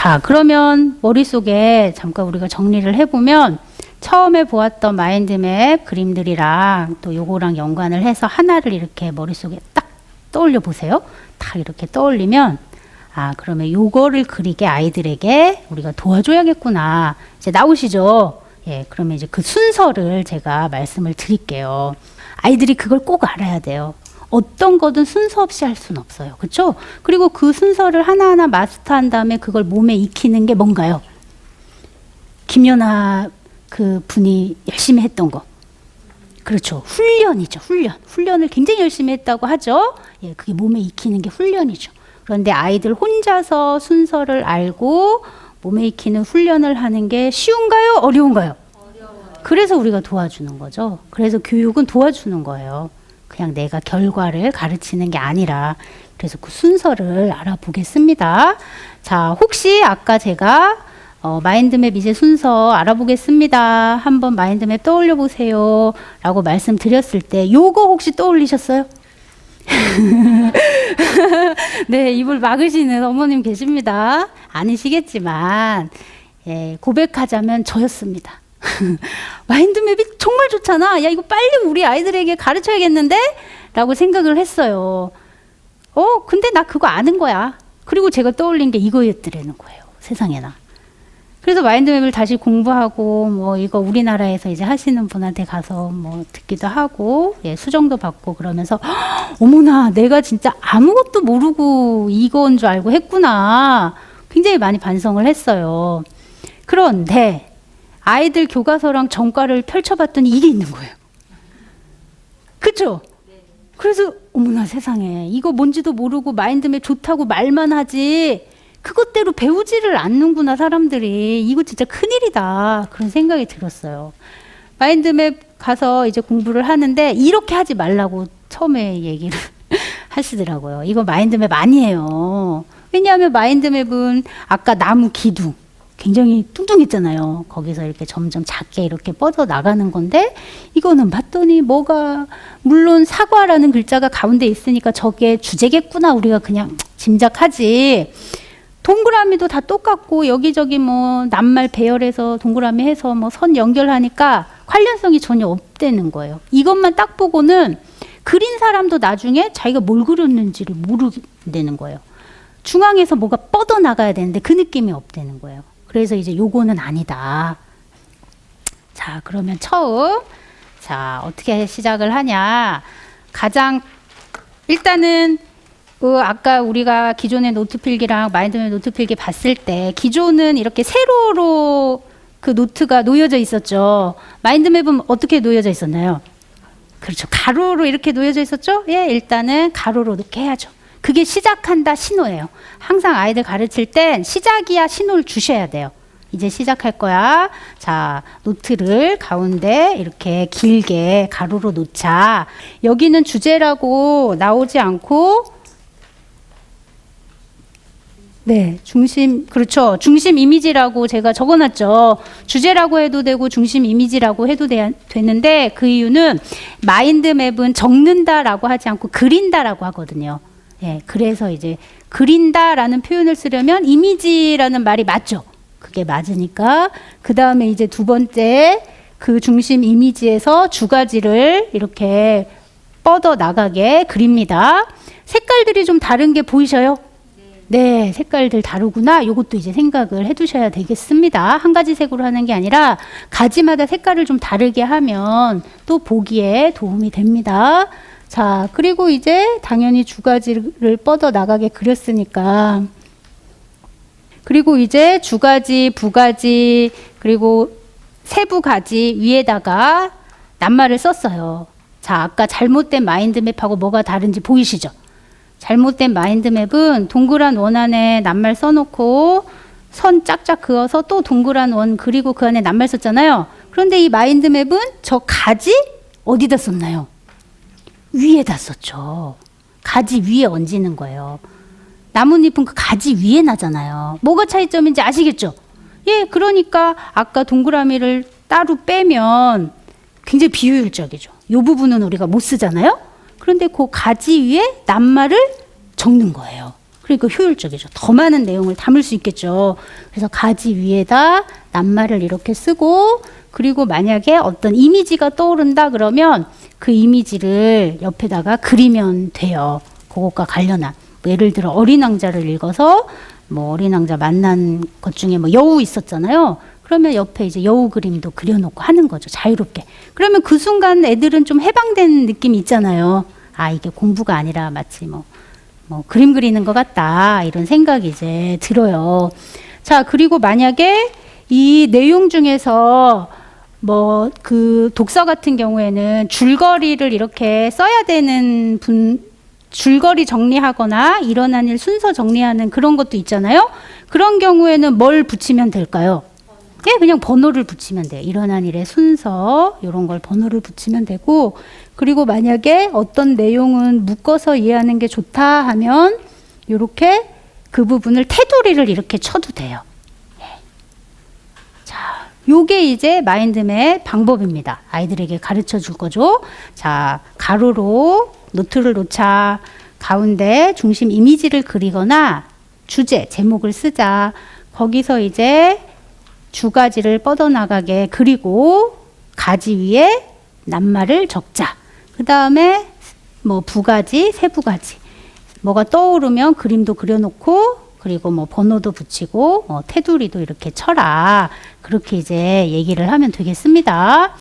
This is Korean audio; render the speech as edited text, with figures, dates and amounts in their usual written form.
자, 그러면 머릿속에 잠깐 우리가 정리를 해보면 처음에 보았던 마인드맵 그림들이랑 또 요거랑 연관을 해서 하나를 이렇게 머릿속에 딱 떠올려 보세요. 딱 이렇게 떠올리면 아, 그러면 요거를 그리게 아이들에게 우리가 도와줘야겠구나. 이제 나오시죠? 예, 그러면 이제 그 순서를 제가 말씀을 드릴게요. 아이들이 그걸 꼭 알아야 돼요. 어떤 거든 순서 없이 할 수는 없어요. 그렇죠? 그리고 그 순서를 하나하나 마스터한 다음에 그걸 몸에 익히는 게 뭔가요? 김연아 그 분이 열심히 했던 거. 그렇죠. 훈련이죠. 훈련을 굉장히 열심히 했다고 하죠. 예, 그게 몸에 익히는 게 훈련이죠. 그런데 아이들 혼자서 순서를 알고 몸에 익히는 훈련을 하는 게 쉬운가요? 어려운가요? 어려워요. 그래서 우리가 도와주는 거죠. 그래서 교육은 도와주는 거예요. 그냥 내가 결과를 가르치는 게 아니라. 그래서 그 순서를 알아보겠습니다. 자, 혹시 아까 제가 마인드맵 이제 순서 알아보겠습니다. 한번 마인드맵 떠올려 보세요. 라고 말씀드렸을 때 요거 혹시 떠올리셨어요? 네, 입을 막으시는 어머님 계십니다. 아니시겠지만 예, 고백하자면 저였습니다. 마인드맵이 정말 좋잖아. 야, 이거 빨리 우리 아이들에게 가르쳐야겠는데? 라고 생각을 했어요. 근데 나 그거 아는 거야. 그리고 제가 떠올린 게 이거였더라는 거예요. 세상에나. 그래서 마인드맵을 다시 공부하고 뭐 이거 우리나라에서 이제 하시는 분한테 가서 뭐 듣기도 하고 예, 수정도 받고 그러면서 어머나 내가 진짜 아무것도 모르고 이건 줄 알고 했구나. 굉장히 많이 반성을 했어요. 그런데 아이들 교과서랑 전과를 펼쳐봤더니 이게 있는 거예요. 그쵸? 그래서 어머나 세상에 이거 뭔지도 모르고 마인드맵 좋다고 말만 하지 그것대로 배우지를 않는구나 사람들이. 이거 진짜 큰일이다. 그런 생각이 들었어요. 마인드맵 가서 이제 공부를 하는데 이렇게 하지 말라고 처음에 얘기를 하시더라고요. 이거 마인드맵 아니에요. 왜냐하면 마인드맵은 아까 나무 기둥 굉장히 뚱뚱했잖아요. 거기서 이렇게 점점 작게 이렇게 뻗어 나가는 건데 이거는 봤더니 뭐가 물론 사과라는 글자가 가운데 있으니까 저게 주제겠구나 우리가 그냥 짐작하지. 동그라미도 다 똑같고 여기저기 뭐 낱말 배열해서 동그라미 해서 뭐 선 연결하니까 관련성이 전혀 없다는 거예요. 이것만 딱 보고는 그린 사람도 나중에 자기가 뭘 그렸는지를 모르겠다는 거예요. 중앙에서 뭐가 뻗어나가야 되는데 그 느낌이 없다는 거예요. 그래서 이제 요거는 아니다. 자, 그러면 처음 자 어떻게 시작을 하냐. 가장 일단은 아까 우리가 기존의 노트 필기랑 마인드맵 노트 필기 봤을 때 기존은 이렇게 세로로 그 노트가 놓여져 있었죠. 마인드맵은 어떻게 놓여져 있었나요? 그렇죠. 가로로 이렇게 놓여져 있었죠. 예, 일단은 가로로 이렇게 해야죠. 그게 시작한다 신호예요. 항상 아이들 가르칠 땐 시작이야 신호를 주셔야 돼요. 이제 시작할 거야. 자, 노트를 가운데 이렇게 길게 가로로 놓자. 여기는 주제라고 나오지 않고 네, 중심, 그렇죠. 중심 이미지라고 제가 적어놨죠. 주제라고 해도 되고 중심 이미지라고 해도 되는데 그 이유는 마인드맵은 적는다라고 하지 않고 그린다라고 하거든요. 예, 그래서 이제 그린다라는 표현을 쓰려면 이미지라는 말이 맞죠. 그게 맞으니까 그 다음에 이제 두 번째 그 중심 이미지에서 주가지를 이렇게 뻗어 나가게 그립니다. 색깔들이 좀 다른 게 보이셔요? 네, 색깔들 다르구나. 이것도 이제 생각을 해두셔야 되겠습니다. 한 가지 색으로 하는 게 아니라 가지마다 색깔을 좀 다르게 하면 또 보기에 도움이 됩니다. 자, 그리고 이제 당연히 주가지를 뻗어 나가게 그렸으니까 그리고 이제 주가지, 부가지, 그리고 세부가지 위에다가 낱말을 썼어요. 자, 아까 잘못된 마인드맵하고 뭐가 다른지 보이시죠? 잘못된 마인드맵은 동그란 원 안에 낱말 써놓고 선 짝짝 그어서 또 동그란 원 그리고 그 안에 낱말 썼잖아요. 그런데 이 마인드맵은 저 가지 어디다 썼나요? 위에다 썼죠. 가지 위에 얹는 거예요. 나뭇잎은 그 가지 위에 나잖아요. 뭐가 차이점인지 아시겠죠? 예, 그러니까 아까 동그라미를 따로 빼면 굉장히 비효율적이죠. 이 부분은 우리가 못 쓰잖아요. 그런데 그 가지 위에 낱말을 적는 거예요. 그러니까 효율적이죠. 더 많은 내용을 담을 수 있겠죠. 그래서 가지 위에다 낱말을 이렇게 쓰고, 그리고 만약에 어떤 이미지가 떠오른다 그러면 그 이미지를 옆에다가 그리면 돼요. 그것과 관련한. 뭐 예를 들어 어린 왕자를 읽어서 뭐 어린 왕자 만난 것 중에 뭐 여우 있었잖아요. 그러면 옆에 이제 여우 그림도 그려놓고 하는 거죠. 자유롭게. 그러면 그 순간 애들은 좀 해방된 느낌이 있잖아요. 아, 이게 공부가 아니라 마치 뭐 그림 그리는 것 같다. 이런 생각이 이제 들어요. 자, 그리고 만약에 이 내용 중에서 뭐 그 독서 같은 경우에는 줄거리를 이렇게 써야 되는 줄거리 정리하거나 일어난 일 순서 정리하는 그런 것도 있잖아요. 그런 경우에는 뭘 붙이면 될까요? 예, 그냥 번호를 붙이면 돼요. 일어난 일의 순서, 이런 걸 번호를 붙이면 되고, 그리고 만약에 어떤 내용은 묶어서 이해하는 게 좋다 하면 이렇게 그 부분을 테두리를 이렇게 쳐도 돼요. 예. 자, 요게 이제 마인드맵 방법입니다. 아이들에게 가르쳐 줄 거죠. 자, 가로로 노트를 놓자. 가운데 중심 이미지를 그리거나 주제, 제목을 쓰자. 거기서 이제 주가지를 뻗어나가게 그리고 가지 위에 낱말을 적자. 그 다음에 뭐 부가지, 세부가지. 뭐가 떠오르면 그림도 그려놓고, 그리고 뭐 번호도 붙이고, 테두리도 이렇게 쳐라. 그렇게 이제 얘기를 하면 되겠습니다.